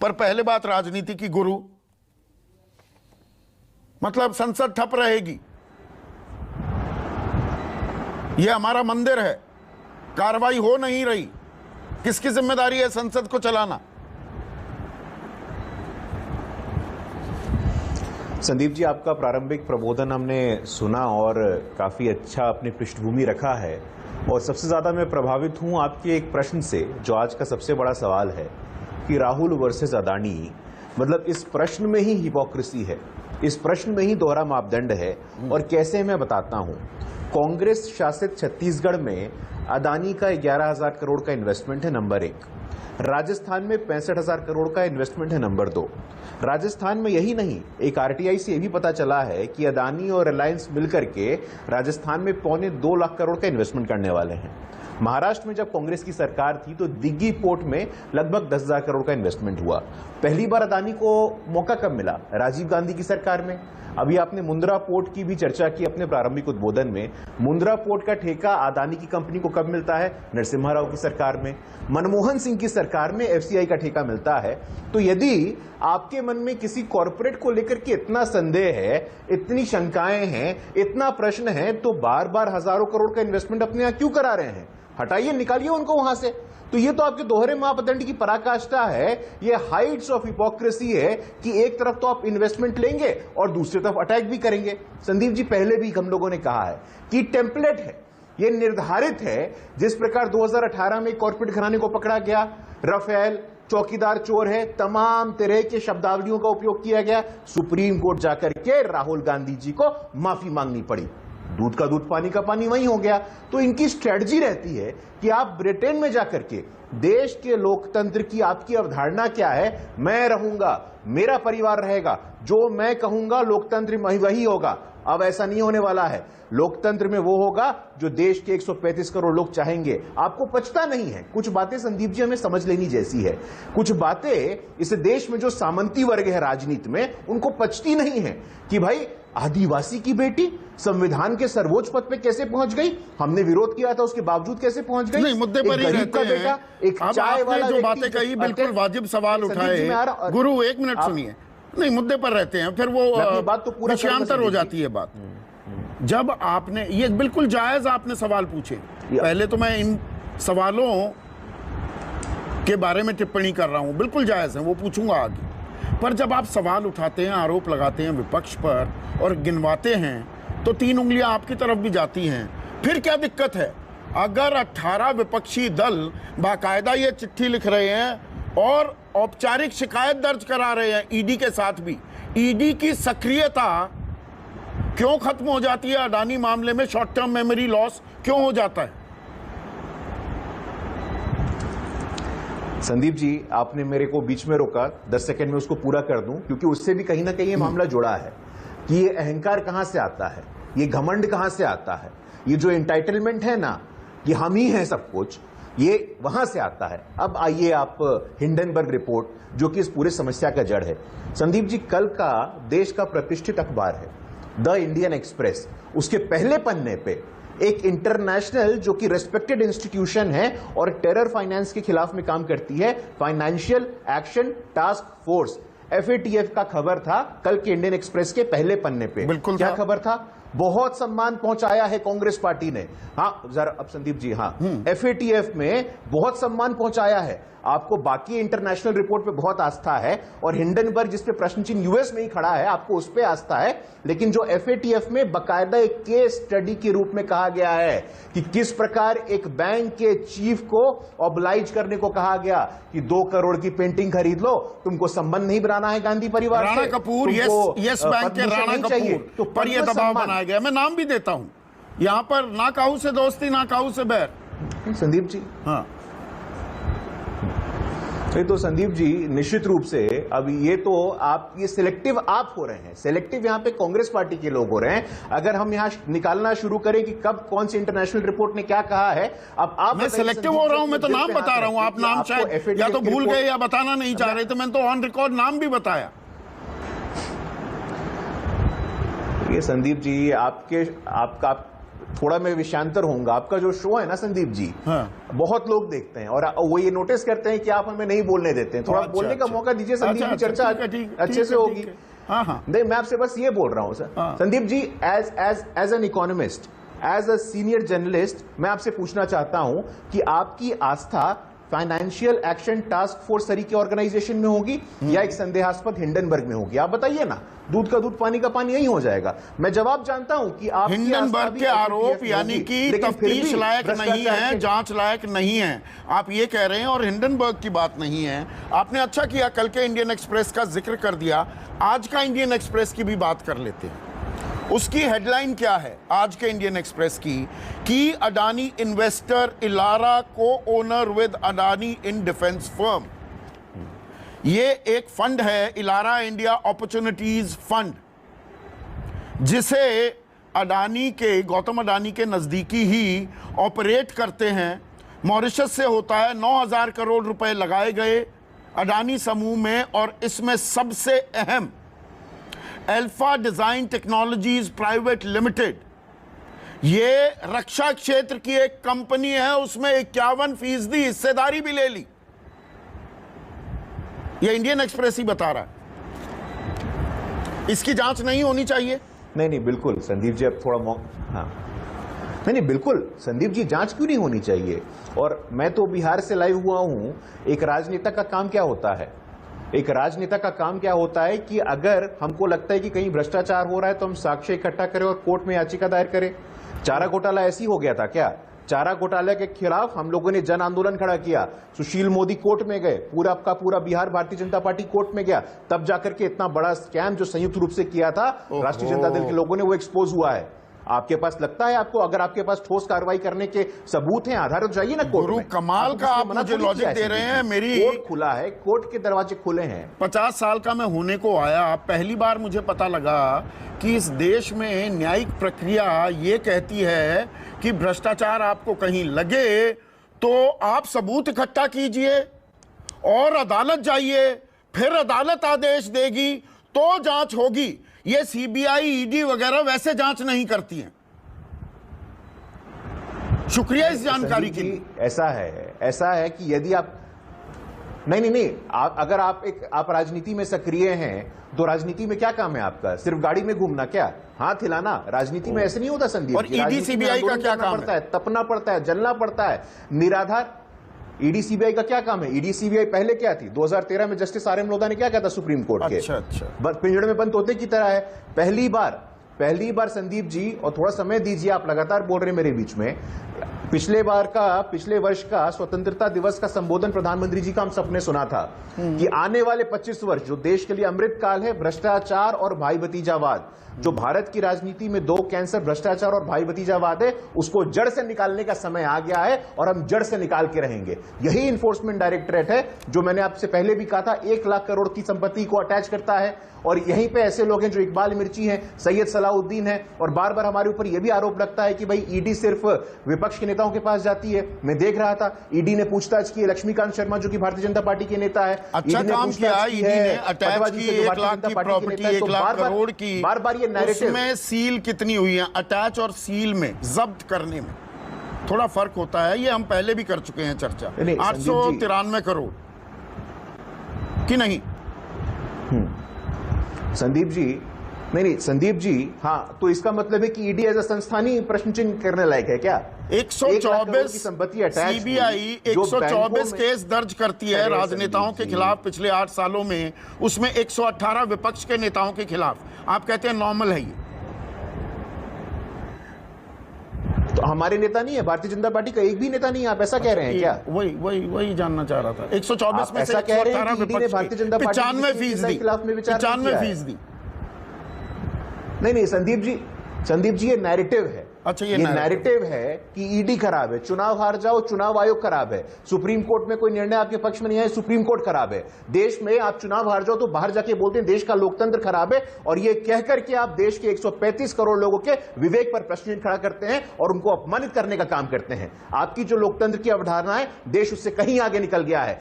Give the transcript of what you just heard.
पर पहले बात राजनीति की गुरु, मतलब संसद ठप रहेगी। यह हमारा मंदिर है, कार्रवाई हो नहीं रही, किसकी जिम्मेदारी है संसद को चलाना? संदीप जी, आपका प्रारंभिक प्रबोधन हमने सुना और काफी अच्छा अपनी पृष्ठभूमि रखा है, और सबसे ज्यादा मैं प्रभावित हूं आपके एक प्रश्न से जो आज का सबसे बड़ा सवाल है कि राहुल वर्सेस अदानी। मतलब इस प्रश्न में ही हिपोक्रेसी है, इस प्रश्न में ही दोहरा मापदंड है। और कैसे, मैं बताता हूं। कांग्रेस शासित छत्तीसगढ़ में अदानी का 11,000 करोड़ का इन्वेस्टमेंट है, नंबर 1। राजस्थान में 65,000 करोड़ का इन्वेस्टमेंट है, नंबर 2। राजस्थान में यही नहीं, एक आरटीआई से यह भी पता चला है कि अदानी और रिलायंस मिलकर के राजस्थान में 2.25 लाख करोड़ का इन्वेस्टमेंट करने वाले हैं। महाराष्ट्र में जब कांग्रेस की सरकार थी तो दिग्गी पोर्ट में लगभग 10,000 करोड़ का इन्वेस्टमेंट हुआ। पहली बार अदानी को मौका कब मिला? राजीव गांधी की सरकार में। अभी आपने मुंद्रा पोर्ट की भी चर्चा की अपने प्रारंभिक उद्बोधन में। मुंद्रा पोर्ट का ठेका अदानी की कंपनी को कब मिलता है? नरसिम्हा राव की सरकार में। मनमोहन सिंह की सरकार में एफसीआई का ठेका मिलता है। तो यदि आपके मन में किसी कॉरपोरेट को लेकर के इतना संदेह है, इतनी शंकाएं हैं, इतना प्रश्न है, तो बार बार हजारों करोड़ का इन्वेस्टमेंट अपने यहां क्यों करा रहे हैं? हटाइए, निकालिए उनको वहां से। तो ये तो आपके दोहरे मापदंड की पराकाष्ठा है, ये हाइट्स ऑफ हिपोक्रेसी है कि एक तरफ तो आप इन्वेस्टमेंट लेंगे और दूसरी तरफ अटैक भी करेंगे। संदीप जी, पहले भी हम लोगों ने कहा है कि टेम्पलेट है, ये निर्धारित है। जिस प्रकार 2018 में कॉर्पोरेट घराने को पकड़ा गया, राफेल, चौकीदार चोर है, तमाम तरह के शब्दावलियों का उपयोग किया गया, सुप्रीम कोर्ट जाकर के राहुल गांधी जी को माफी मांगनी पड़ी। दूध का दूध, पानी का पानी वही हो गया। तो इनकी स्ट्रेटजी रहती है कि आप ब्रिटेन में जाकर के, देश के लोकतंत्र की आपकी अवधारणा क्या है? मैं रहूंगा, मेरा परिवार रहेगा, जो मैं कहूंगा लोकतंत्र में वही होगा। अब ऐसा नहीं होने वाला है। लोकतंत्र में वो होगा जो देश के 135 करोड़ लोग चाहेंगे। आपको पचता नहीं है। कुछ बातें संदीप जी हमें समझ लेनी जैसी है। कुछ बातें इस देश में जो सामंती वर्ग है राजनीति में, उनको पचती नहीं है कि भाई आदिवासी की बेटी संविधान के सर्वोच्च पद पे कैसे पहुंच गई? हमने विरोध किया था, उसके बावजूद कैसे पहुंच गई? नहीं, मुद्दे पर ही रहते हैं। एक चाय वाला जो बातें कही, बिल्कुल वाजिब सवाल उठाए। गुरु, एक मिनट सुनिए। नहीं, मुद्दे पर रहते हैं, फिर वो बात तो पूरा विषयांतर हो जाती है बात। जब आपने ये बिल्कुल जायज आपने सवाल पूछे, पहले तो मैं इन सवालों के बारे में टिप्पणी कर रहा हूं, बिल्कुल जायज है, वो पूछूंगा आगे। पर जब आप सवाल उठाते हैं, आरोप लगाते हैं विपक्ष पर और गिनवाते हैं, तो 3 उंगलियां आपकी तरफ भी जाती हैं। फिर क्या दिक्कत है? अगर 18 विपक्षी दल बाकायदा ये चिट्ठी लिख रहे हैं और औपचारिक शिकायत दर्ज करा रहे हैं ईडी के साथ भी, ईडी की सक्रियता क्यों खत्म हो जाती है? अडानी मामले में शॉर्ट टर्म मेमोरी लॉस क्यों हो जाता है? संदीप जी, आपने मेरे को बीच में रोका, 10 सेकंड में उसको पूरा कर दूं, क्योंकि उससे भी कहीं ना कहीं ये मामला जुड़ा है कि ये अहंकार कहां से आता है, ये घमंड कहां से आता है, ये जो एंटाइटलमेंट है ना, ये हम ही हैं सब कुछ, ये वहां से आता है। अब आइए आप हिंडनबर्ग रिपोर्ट, जो कि इस पूरे समस्या का जड़ है। संदीप जी, कल का देश का प्रतिष्ठित अखबार है द इंडियन एक्सप्रेस, उसके पहले पन्ने पे एक इंटरनेशनल, जो कि रेस्पेक्टेड इंस्टीट्यूशन है और टेरर फाइनेंस के खिलाफ में काम करती है, financial action task force, FATF का खबर था कल के इंडियन एक्सप्रेस के पहले पन्ने पे। बिल्कुल क्या खबर था? बहुत सम्मान पहुंचाया है कांग्रेस पार्टी ने। हाँ जरा अब संदीप जी, हाँ, FATF में बहुत सम्मान पहुंचाया है। आपको बाकी इंटरनेशनल रिपोर्ट पे बहुत आस्था है और हिंडनबर्ग, जिस पे प्रश्न चिन्ह यूएस में ही खड़ा है, आपको उस पे आस्था है। लेकिन जो FATF में बकायदा एक केस स्टडी के रूप में कहा गया है कि किस प्रकार एक बैंक के चीफ को ऑब्लाइज करने को कहा गया कि 2 करोड़ की पेंटिंग खरीद लो, तुमको संबंध नहीं बनाना है गांधी परिवार से, राणा कपूर, यस बैंक के राणा कपूर, तो पर यह दबाव बनाया गया। मैं नाम भी देता हूं यहां पर, ना काहू से दोस्ती ना काहू से बैर। संदीप जी, हाँ, तो संदीप जी, निश्चित रूप से अब ये तो आप, ये सिलेक्टिव आप हो रहे हैं, सिलेक्टिव यहाँ पे कांग्रेस पार्टी के लोग हो रहे हैं। अगर हम यहाँ निकालना शुरू करें कि कब कौन सी इंटरनेशनल रिपोर्ट ने क्या कहा है, अब आप, मैं सिलेक्टिव हो रहा हूं, मैं तो नाम बता रहा हूं, आप नाम शायद या तो भूल गए या बताना नहीं चाह रहे, तो मैंने तो ऑन रिकॉर्ड नाम भी बताया। ये संदीप जी, आपका थोड़ा मैं विषयांतर होऊंगा, आपका जो शो है ना संदीप जी, हाँ। बहुत लोग देखते हैं और वो ये नोटिस करते हैं कि आप हमें नहीं बोलने देते हैं। थोड़ा बोलने का मौका दीजिए संदीप जी, चर्चा अच्छे से होगी। नहीं, मैं आपसे बस ये बोल रहा हूं sir. Sandeep ji, as an economist, as a senior journalist, मैं आपसे पूछना चाहता हूं कि आपकी आस्था फाइनेंशियल एक्शन टास्क फोर्स तरीके ऑर्गेनाइजेशन में होगी या एक संदेहास्पद हिंडनबर्ग में होगी? आप बताइए ना, दूध का दूध पानी का पानी यही हो जाएगा। मैं जवाब जानता हूं कि आप हिंडनबर्ग के आरोप यानी कि तफ्तीश लायक नहीं है, जांच लायक नहीं है, आप ये कह रहे हैं, और हिंडनबर्ग की बात नहीं है। आपने अच्छा किया कल के इंडियन एक्सप्रेस का जिक्र कर दिया, आज का इंडियन एक्सप्रेस की भी बात कर लेते हैं। उसकी हेडलाइन क्या है आज के इंडियन एक्सप्रेस की अडानी इन्वेस्टर इलारा को owner with Adani in defence firm. ये एक फंड है, इलारा इंडिया अपॉर्चुनिटीज फंड, जिसे अडानी के, गौतम अडानी के नज़दीकी ही ऑपरेट करते हैं। मॉरिशस से होता है। 9,000 करोड़ रुपए लगाए गए अडानी समूह में, और इसमें सबसे अहम alpha design technologies private limited, ये रक्षा क्षेत्र की एक कंपनी है, उसमें 51% हिस्सेदारी भी ले ली। ये इंडियन एक्सप्रेस ही बता रहा है। इसकी जांच नहीं होनी चाहिए? नहीं, बिल्कुल संदीप जी, अब थोड़ा हाँ, नहीं, बिल्कुल संदीप जी, जांच क्यों नहीं होनी चाहिए? और मैं तो बिहार से लाइव हुआ हूं। एक राजनेता का काम क्या होता है? एक राजनेता का काम क्या होता है कि अगर हमको लगता है कि कहीं भ्रष्टाचार हो रहा है तो हम साक्ष्य इकट्ठा करें और कोर्ट में याचिका दायर करें। चारा घोटाला ऐसी हो गया था क्या? चारा घोटाले के खिलाफ हम लोगों ने जन आंदोलन खड़ा किया, सुशील मोदी कोर्ट में गए, पूरा का पूरा बिहार भारतीय जनता पार्टी कोर्ट में गया, तब जाकर के इतना बड़ा स्कैम जो संयुक्त रूप से किया था राष्ट्रीय जनता दल के लोगों ने, वो एक्सपोज हुआ है। आपके पास लगता है आपको, अगर आपके पास ठोस कार्रवाई करने के सबूत हैं, आधार, तो जाइए ना कोर्ट में। कमाल का आप मुझे लॉजिक दे रहे हैं। मेरी कोर्ट खुला है, कोर्ट के दरवाजे खुले हैं। 50 साल का मैं होने को आया, पहली बार मुझे पता लगा कि इस देश में न्यायिक प्रक्रिया ये कहती है कि भ्रष्टाचार आपको कहीं लगे तो आप सबूत इकट्ठा कीजिए और अदालत जाइए, फिर अदालत आदेश देगी तो जांच होगी। ये सीबीआई, ईडी वगैरह वैसे जांच नहीं करती हैं। शुक्रिया इस जानकारी के लिए। ऐसा है कि यदि आप नहीं, अगर आप राजनीति में सक्रिय हैं तो राजनीति में क्या काम है आपका? सिर्फ गाड़ी में घूमना क्या? हाथ हिलाना? राजनीति में ऐसे नहीं होता संदीप। और ईडी सीबीआई का क्या काम है? तपना पड़ता है, जलना पड़ता है, निराधार। ईडी सीबीआई का क्या काम है? ईडी सीबीआई पहले क्या थी? 2013 में जस्टिस आर एम लोधा ने क्या कहा था सुप्रीम कोर्ट के? अच्छा। पिंजड़े में बंद तोते की तरह है। पहली बार संदीप जी, और थोड़ा समय दीजिए, आप लगातार बोल रहे हैं मेरे बीच में। पिछले वर्ष का स्वतंत्रता दिवस का संबोधन प्रधानमंत्री जी का हम सबने सुना था कि आने वाले 25 वर्ष जो देश के लिए अमृत काल है, भ्रष्टाचार और भाई भतीजावाद, जो भारत की राजनीति में दो कैंसर भ्रष्टाचार और भाई भतीजावाद है, उसको जड़ से निकालने का समय आ गया है और हम जड़ से निकाल के रहेंगे। यही इन्फोर्समेंट डायरेक्टरेट है जो मैंने आपसे पहले भी कहा था 1 लाख करोड़ की संपत्ति को अटैच करता है। और यहीं पे ऐसे लोग हैं जो इकबाल मिर्ची हैं, सैयद सलाउद्दीन है, और बार बार हमारे ऊपर यह भी आरोप लगता है कि भाई ईडी सिर्फ विपक्ष के नेताओं के पास जाती है। मैं देख रहा था ईडी ने पूछताछ की लक्ष्मीकांत शर्मा जो कि भारतीय जनता पार्टी के नेता है। अच्छा काम किया ईडी ने, अटैच की 1 लाख की प्रॉपर्टी, 1 लाख करोड़ की। बार ये नैरेटिव, उसमें सील कितनी हुई है? अटैच और सील में, जब्त करने में थोड़ा फर्क होता है। ये हम पहले भी कर चुके हैं चर्चा। 893 करोड़ कि नहीं संदीप जी? नहीं संदीप जी, हाँ, तो इसका मतलब है कि ईडी एज अ संस्थान ही प्रश्न चिन्ह करने लायक है क्या? 124 की संपत्ति अटैच, सीबीआई 124 केस दर्ज करती है राजनेताओं के खिलाफ पिछले 8 सालों में, उसमें 118 विपक्ष के नेताओं के खिलाफ। आप कहते हैं नॉर्मल है ये? तो हमारे नेता नहीं है, भारतीय जनता पार्टी का एक भी नेता नहीं है, आप ऐसा कह रहे हैं क्या? वही जानना चाह रहा था। 124 में से 118 विपक्ष, भारतीय जनता पार्टी 95%। नहीं संदीप जी ये नैरेटिव है। अच्छा, ये नैरेटिव है कि ईडी खराब है, चुनाव हार जाओ, चुनाव आयोग खराब है, सुप्रीम कोर्ट में कोई निर्णय आपके पक्ष में नहीं आए, सुप्रीम कोर्ट खराब है, देश में आप चुनाव हार जाओ तो बाहर जाके बोलते हैं देश का लोकतंत्र खराब है, और ये कहकर के आप देश के 135 करोड़ लोगों के विवेक पर प्रश्न खड़ा करते हैं और उनको अपमानित करने का काम करते हैं। आपकी जो लोकतंत्र की अवधारणा है, देश उससे कहीं आगे निकल गया है।